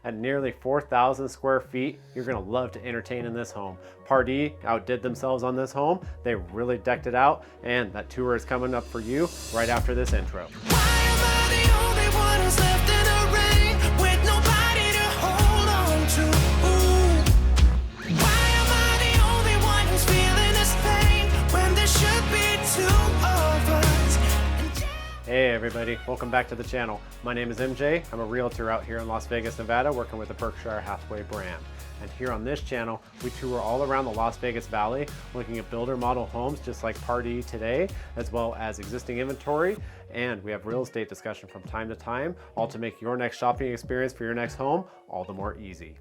At nearly 4,000 square feet, you're gonna love to entertain in this home. Pardee outdid themselves on this home. They really decked it out, and that tour is coming up for you right after this intro. Hey everybody, welcome back to the channel. My name is MJ. I'm a realtor out here in Las Vegas, Nevada, working with the Berkshire Hathaway brand. And here on this channel, we tour all around the Las Vegas Valley, looking at builder model homes just like Pardee today, as well as existing inventory. And we have real estate discussion from time to time, all to make your next shopping experience for your next home all the more easy.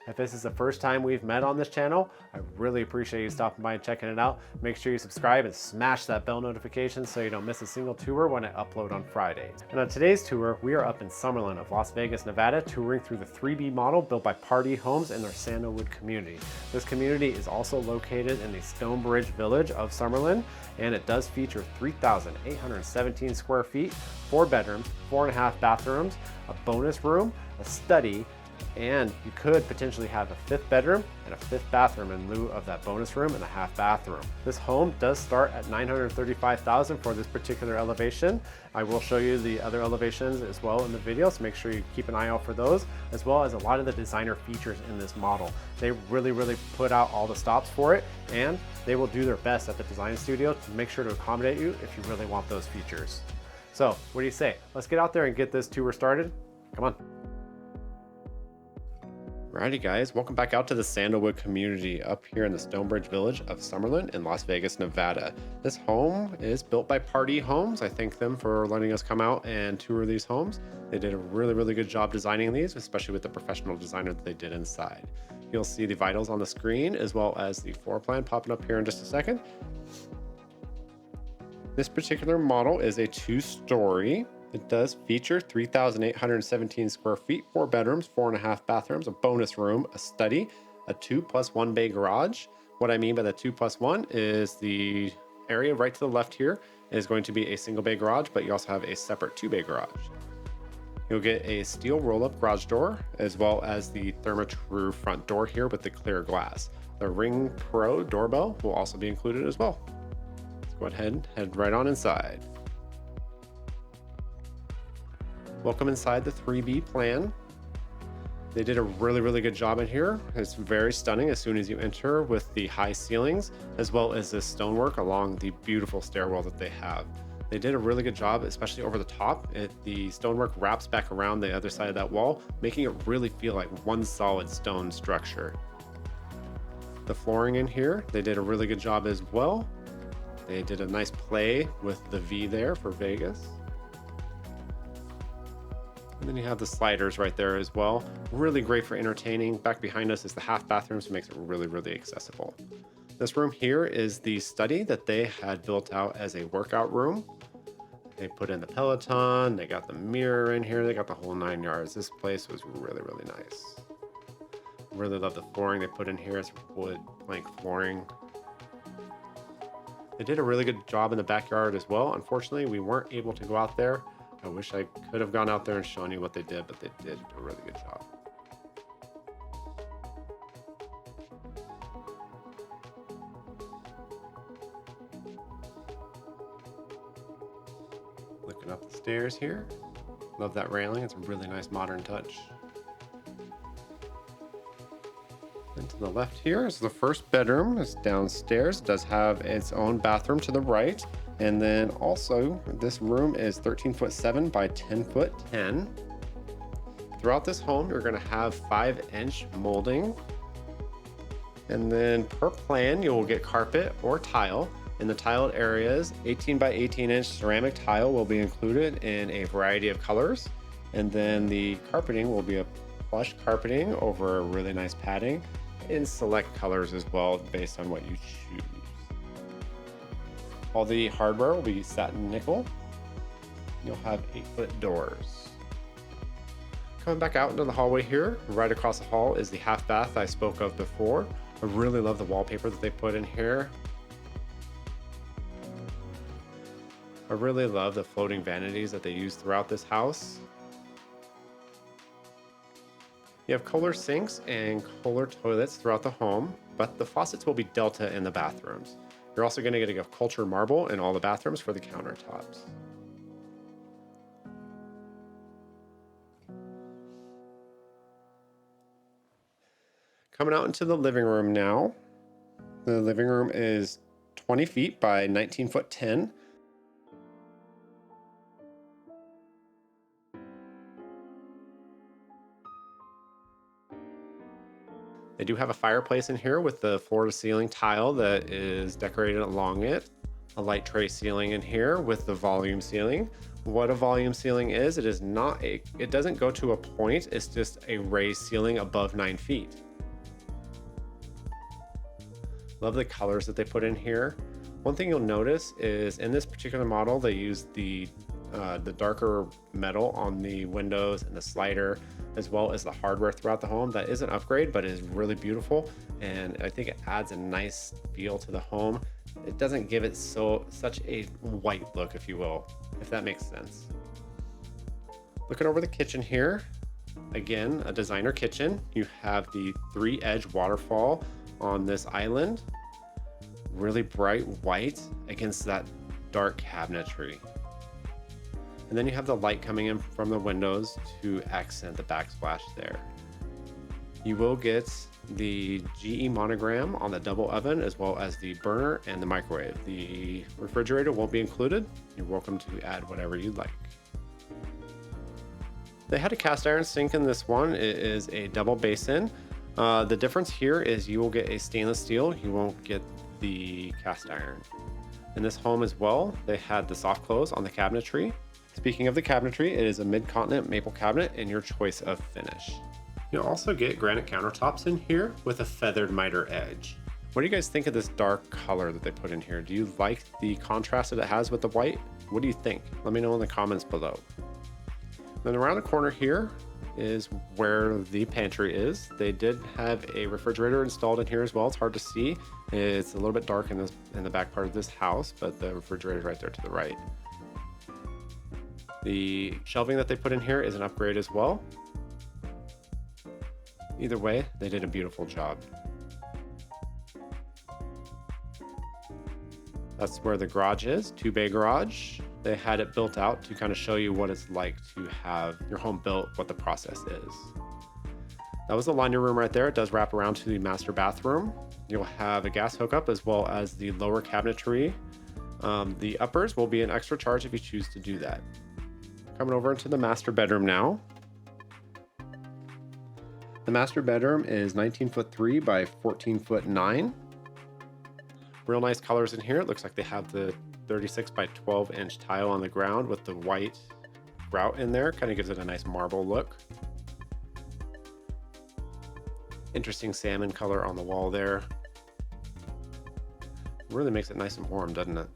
If this is the first time we've met on this channel, I really appreciate you stopping by and checking it out. Make sure you subscribe and smash that bell notification so you don't miss a single tour when I upload on Fridays. And on today's tour, we are up in Summerlin of Las Vegas, Nevada, touring through the 3B model built by Pardee Homes in their Sandalwood community. This community is also located in the Stonebridge Village of Summerlin, and it does feature 3,817 square feet, 4 bedrooms, 4.5 bathrooms, a bonus room, a study, and you could potentially have a 5th bedroom and a 5th bathroom in lieu of that bonus room and a half bathroom. This home does start at $935,000 for this particular elevation. I will show you the other elevations as well in the video, so make sure you keep an eye out for those, as well as a lot of the designer features in this model. They really put out all the stops for it, and they will do their best at the design studio to make sure to accommodate you if you really want those features. So what do you say? Let's get out there and get this tour started. Come on. Alrighty guys, welcome back out to the Sandalwood community up here in the Stonebridge Village of Summerlin in Las Vegas, Nevada. This home is built by Pardee Homes. I thank them for letting us come out and tour these homes. They did a really good job designing these, especially with the professional designer that they did inside. You'll see the vitals on the screen as well as the floor plan popping up here in just a second. This particular model is a 2-story. It does feature 3,817 square feet, 4 bedrooms, 4.5 bathrooms, a bonus room, a study, a 2+1 bay garage. What I mean by the 2+1 is the area right to the left here is going to be a single bay garage, but you also have a separate 2-bay garage. You'll get a steel roll-up garage door, as well as the Therma-Tru front door here with the clear glass. The Ring Pro doorbell will also be included as well. Let's go ahead and head right on inside. Welcome inside the 3B plan. They did a really good job in here. It's very stunning as soon as you enter with the high ceilings, as well as this stonework along the beautiful stairwell that they have. They did a really good job, especially over the top. The stonework wraps back around the other side of that wall, making it really feel like one solid stone structure. The flooring in here, they did a really good job as well. They did a nice play with the V there for Vegas. And then you have the sliders right there as well. Really great for entertaining. Back behind us is the half bathroom, so it makes it really accessible. This room here is the study that they had built out as a workout room. They put in the Peloton, they got the mirror in here, they got the whole 9 yards. This place was really nice. Really love the flooring they put in here. It's wood plank flooring. They did a really good job in the backyard as well. Unfortunately, we weren't able to go out there. I wish I could have gone out there and shown you what they did, but they did a really good job. Looking up the stairs here. Love that railing. It's a really nice modern touch. And to the left here is the first bedroom. It's downstairs. It does have its own bathroom to the right. And then also this room is 13'7" by 10'10". Throughout this home, you're going to have 5-inch molding. And then per plan, you will get carpet or tile. In the tiled areas, 18 by 18-inch ceramic tile will be included in a variety of colors. And then the carpeting will be a plush carpeting over a really nice padding in select colors as well, based on what you choose. All the hardware will be satin nickel. You'll have 8-foot doors. Coming back out into the hallway here, right across the hall is the half bath I spoke of before. I really love the wallpaper that they put in here. I really love the floating vanities that they use throughout this house. You have Kohler sinks and Kohler toilets throughout the home, but the faucets will be Delta in the bathrooms. You're also going to get a cultured marble in all the bathrooms for the countertops. Coming out into the living room now. The living room is 20 feet by 19 foot 10. They do have a fireplace in here with the floor to ceiling tile that is decorated along it. A light tray ceiling in here with the volume ceiling. What a volume ceiling is, it doesn't go to a point, it's just a raised ceiling above 9 feet. Love the colors that they put in here. One thing you'll notice is in this particular model, they use the darker metal on the windows and the slider, as well as the hardware throughout the home. That is an upgrade, but is really beautiful, and I think it adds a nice feel to the home. It doesn't give it such a white look, if you will, if that makes sense. Looking over the kitchen here, again, a designer kitchen. You have the 3-edge waterfall on this island, really bright white against that dark cabinetry. And then you have the light coming in from the windows to accent the backsplash there. You will get the GE monogram on the double oven, as well as the burner and the microwave. The refrigerator won't be included. You're welcome to add whatever you'd like. They had a cast iron sink in this one. It is a double basin. The difference here is you will get a stainless steel. You won't get the cast iron. In this home as well, they had the soft close on the cabinetry. Speaking of the cabinetry, it is a mid-continent maple cabinet in your choice of finish. You'll also get granite countertops in here with a feathered miter edge. What do you guys think of this dark color that they put in here? Do you like the contrast that it has with the white? What do you think? Let me know in the comments below. Then around the corner here is where the pantry is. They did have a refrigerator installed in here as well. It's hard to see. It's a little bit dark in the back part of this house, but the refrigerator is right there to the right. The shelving that they put in here is an upgrade as well. Either way, they did a beautiful job. That's where the garage is, 2-bay garage. They had it built out to kind of show you what it's like to have your home built, what the process is. That was the laundry room right there. It does wrap around to the master bathroom. You'll have a gas hookup as well as the lower cabinetry. The uppers will be an extra charge if you choose to do that. Coming over into the master bedroom now. The master bedroom is 19 foot 3 by 14 foot 9. Real nice colors in here. It looks like they have the 36 by 12 inch tile on the ground with the white grout in there. Kind of gives it a nice marble look. Interesting salmon color on the wall there. Really makes it nice and warm, doesn't it?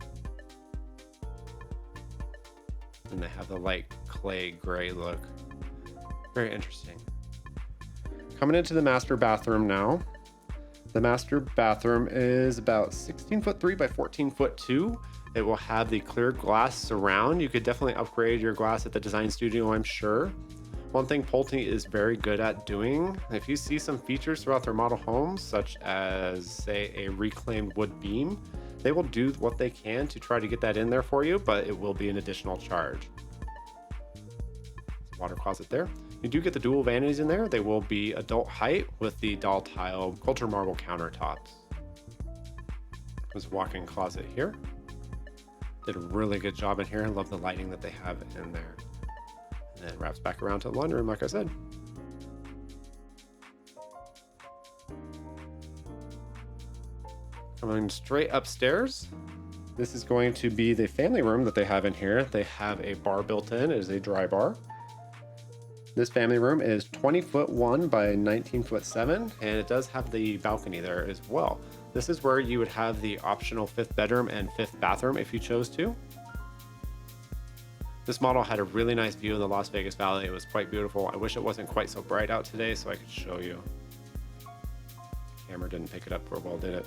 And they have the light clay gray look. Very interesting. Coming into the master bathroom now. The master bathroom is about 16 foot 3 by 14 foot 2. It will have the clear glass surround. You could definitely upgrade your glass at the design studio, I'm sure. One thing Pointe is very good at doing, if you see some features throughout their model homes, such as say a reclaimed wood beam, they will do what they can to try to get that in there for you, but it will be an additional charge. Water closet there. You do get the dual vanities in there. They will be adult height with the doll tile cultured marble countertops. There's a walk-in closet here. Did a really good job in here. I love the lighting that they have in there. And then it wraps back around to the laundry room, like I said. Coming straight upstairs, this is going to be the family room that they have in here. They have a bar built in. It is a dry bar. This family room is 20 foot 1 by 19 foot 7, and it does have the balcony there as well. This is where you would have the optional 5th bedroom and 5th bathroom if you chose to. This model had a really nice view in the Las Vegas Valley. It was quite beautiful. I wish it wasn't quite so bright out today so I could show you. Camera didn't pick it up real well, did it?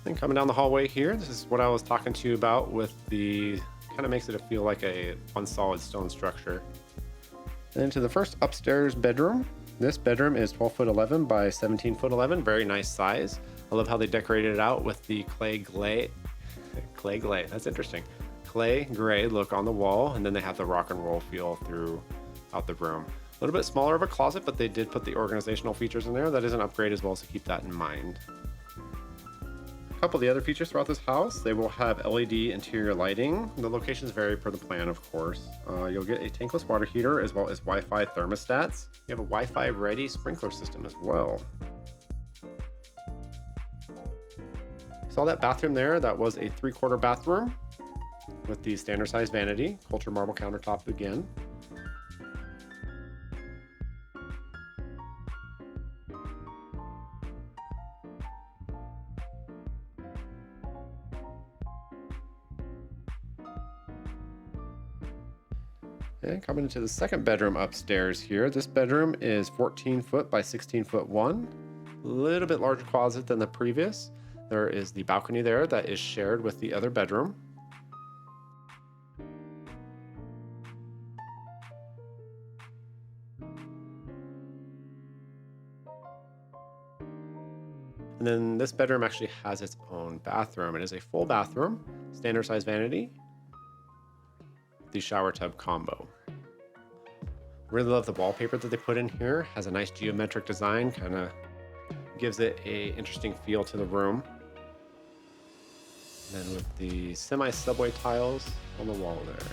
Then coming down the hallway here, this is what I was talking to you about with the kind of makes it feel like a one solid stone structure. And into the first upstairs bedroom. This bedroom is 12 foot 11 by 17 foot 11, very nice size. I love how they decorated it out with the clay gray, that's interesting. Clay gray look on the wall, and then they have the rock and roll feel throughout the room. A little bit smaller of a closet, but they did put the organizational features in there. That is an upgrade as well, so keep that in mind. A couple of the other features throughout this house, they will have LED interior lighting. The locations vary per the plan, of course. You'll get a tankless water heater as well as Wi-Fi thermostats. You have a Wi-Fi ready sprinkler system as well. Saw that bathroom there, that was a 3/4 bathroom with the standard size vanity, culture marble countertop again. And coming into the second bedroom upstairs here, this bedroom is 14 foot by 16 foot 1. A little bit larger closet than the previous. There is the balcony there that is shared with the other bedroom. And then this bedroom actually has its own bathroom. It is a full bathroom, standard size vanity, the shower tub combo. Really love the wallpaper that they put in here. Has a nice geometric design, kind of gives it a interesting feel to the room. And then with the semi-subway tiles on the wall there.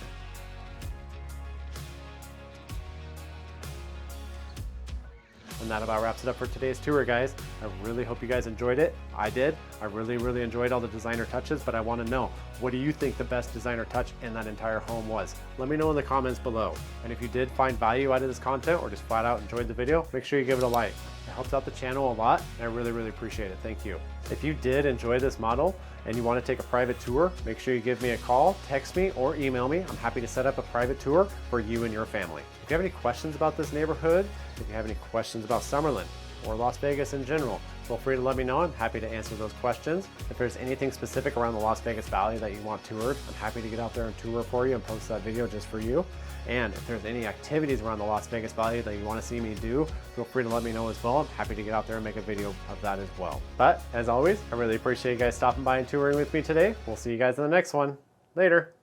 And that about wraps it up for today's tour, guys. I really hope you guys enjoyed it. I did. I really enjoyed all the designer touches, but I want to know, what do you think the best designer touch in that entire home was? Let me know in the comments below. And if you did find value out of this content or just flat out enjoyed the video, make sure you give it a like. It helps out the channel a lot, and I really appreciate it. Thank you. If you did enjoy this model and you want to take a private tour, make sure you give me a call, text me, or email me. I'm happy to set up a private tour for you and your family. If you have any questions about this neighborhood, if you have any questions about Summerlin or Las Vegas in general, feel free to let me know. I'm happy to answer those questions. If there's anything specific around the Las Vegas Valley that you want toured, I'm happy to get out there and tour for you and post that video just for you. And if there's any activities around the Las Vegas Valley that you want to see me do, feel free to let me know as well. I'm happy to get out there and make a video of that as well. But as always, I really appreciate you guys stopping by and touring with me today. We'll see you guys in the next one. Later.